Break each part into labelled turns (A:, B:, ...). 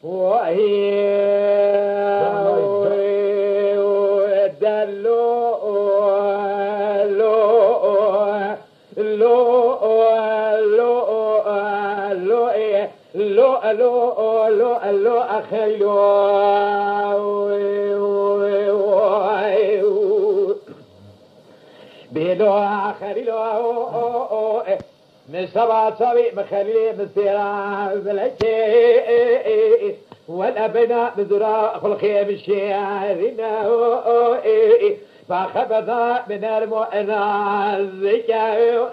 A: وهي لو أخيلو بيلو أخيلو من سبع صبي مخلي مسيرة بلكي والأبناء بذراء خلقي بشيارنا فخبثا من المؤنى الزكاة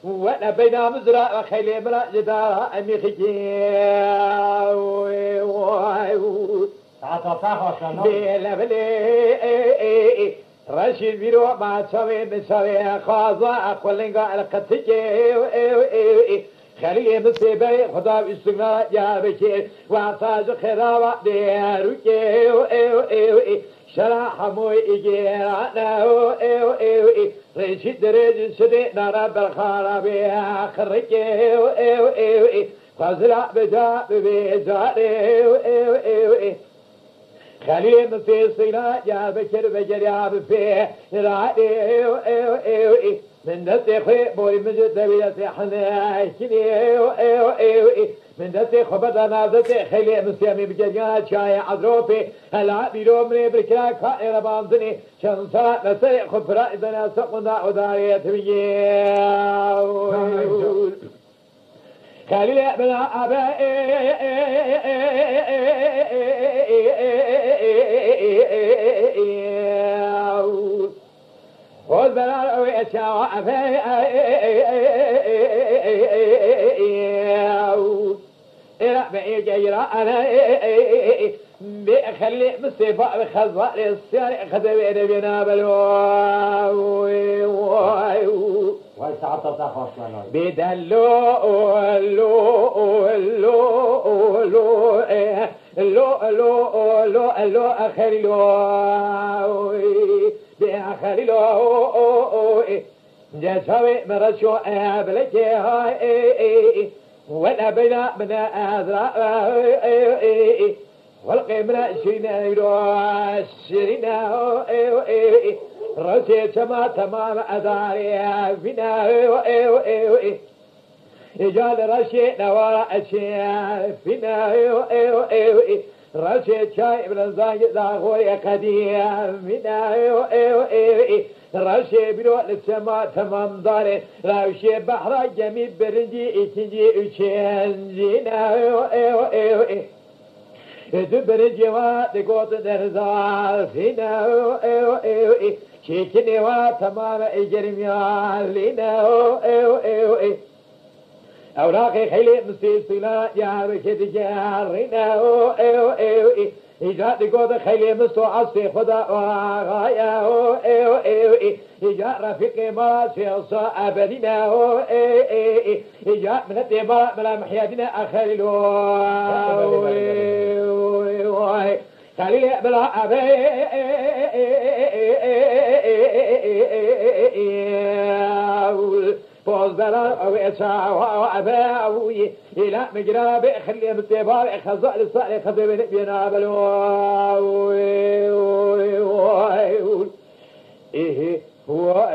A: والأبناء مزرعة خيلي مرأة جدارة أمي خجيه بيلا بلي رشيد بيرو ما تسوي مسوي خاضع أقولنقا القتكي خليه مصيبي خدا بيستغنى جابكي وعطاج خراوة دياروكي شرح موي إجيرانا رشيد دريج سدي نارا بالخاربي آخركي فازرع بجاب بيزاري خليه في صينا يا بكر بجريا بفيه رادي من دتي خي بوري مجد بيتي حنا كني من دتي خبدنا دتي خليه مسيامي بجريا شاي عذروبي هلا بيرو من بركلا كائر باندني شنصا نسي خبرا اذا سقنا وداري تبيي خليه بلا ابي خذ بلا ويشاء إلى بعيد جيرا أنا بخلي مصيفة بخزوة للسيارة خذ بينا بلو بدلو لو أخري لو بآخر لو جسوي مرشو أبلكي هاي ولا بنا من أذرع والقمنا شرينا رسي سما تمام أداري فينا إجال رشي نوار أشياء فينا رشي شاي بن زاغوري قديم فينا رشي بلو السما تمام داري رشي بحر جميل برنجي إتنجي إتشنجينا دبرنجي واتقوط درزال فينا شيكني وتمام إجرميال لنا أوراقي خيلي مستيصلا يا بكت جارنا إجاء قود خيلي مستو عصي خدا وغايا إجاء رفيقي مراسي أبدنا إجاء من الدماء ملا محيادنا أخلو خليل بلا أبي فوز بلا أو إسعى أباوي إلى مجرى بخلي بالتبار خزق للصالح خذ بنا بلو إيه هو